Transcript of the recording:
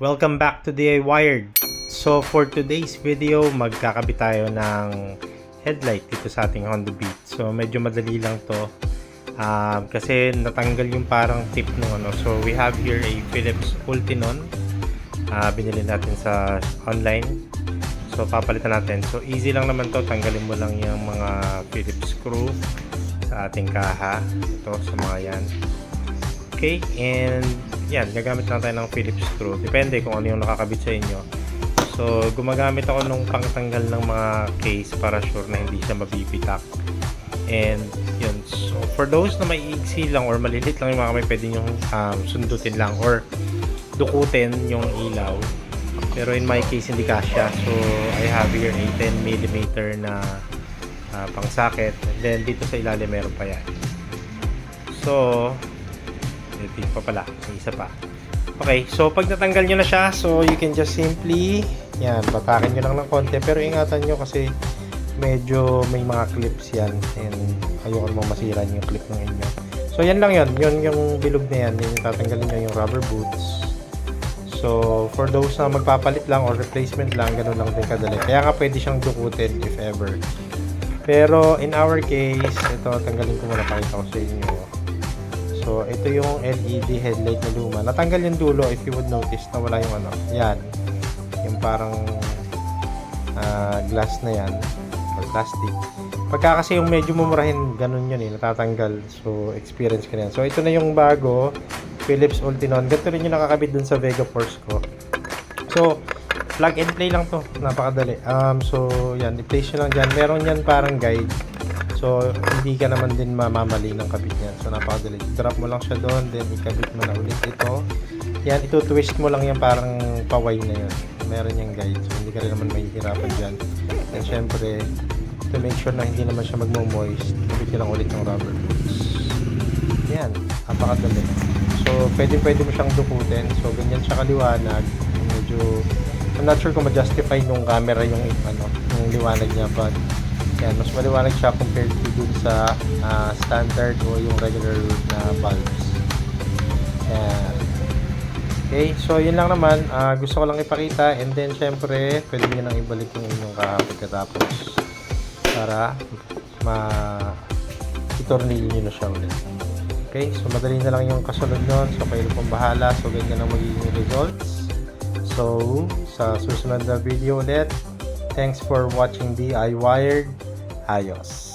Welcome back to DIY Wired. So for today's video, magkakabit tayo ng headlight dito sa ating Honda Beat. So medyo madali lang to kasi natanggal yung parang tip nung ano. So we have here a Philips Ultinon. Binili natin sa online. So papalitan natin. So easy lang naman to. Tanggalin mo lang yung mga Philips screw sa ating kaha. Ito sa mga yan. Okay, and yan, gagamit lang tayo ng Phillips screw. Depende kung ano yung nakakabit sa inyo. So, gumagamit ako nung pangtanggal ng mga case para sure na hindi siya mabibitak. And yun, so for those na may iiksi lang or malilit lang yung mga kamay, pwede nyo sundutin lang or dukutin yung ilaw. Pero in my case, hindi kasya. So, I have here a 10mm na pang socket. And then, dito sa ilalim meron pa yan. So, ito pa pala, may isa pa. Okay, so pag natanggal nyo na siya, so you can just simply yan, batakin nyo lang ng konti, pero ingatan nyo kasi medyo may mga clips yan and ayoko namang masira yung clip ng inyo. So yan lang yun yung bilog na yan, yung tatanggalin nyo yung rubber boots. So for those na magpapalit lang or replacement lang, ganun lang din kadali. Kaya nga pwede siyang dukutin if ever. Pero in our case, ito tanggalin ko muna, pakita ko sa inyo. So, ito yung LED headlight na luma. Natanggal yung dulo, if you would notice na wala yung ano. Yan. Yung parang glass na yan. Or plastic. Pagka kasi yung medyo mumurahin, ganun yun eh. Natatanggal. So, experience ko na yan. So, ito na yung bago. Philips Ultinon. Ganito rin yung nakakabit dun sa Vega Force ko. So, plug and play lang to. Napakadali. So, yan. I-place nyo lang dyan. Meron yan parang guide. So, hindi ka naman din mamamali ng kabit yan. So, napakadali. Drop mo lang siya doon, then ikabit mo na ulit ito. Yan, ito twist mo lang yan parang paway na yun. Meron yung guide. So, hindi ka rin naman mahihirapan dyan. And syempre, to make sure na hindi naman siya magmo-moist, kabit ka lang ulit ng rubber boots. Yan, napakadali. So, pwede mo siyang dukutin. So, ganyan siya kaliwanag. Medyo, I'm not sure kung ma-justify nung camera yung liwanag niya, but yan, mas maliwanag siya compared to dun sa standard o yung regular na bulbs. Yan. Okay, so yun lang naman. Gusto ko lang ipakita and then syempre, pwede nyo nang ibalik yung inyong pagkatapos para itornilyo nyo na siya ulit. Okay, so madali na lang yung kasunod nun. So kayo pong bahala. So ganyan ang magiging results. So, sa susunod na video ulit. Thanks for watching DIY Wired. Ayos.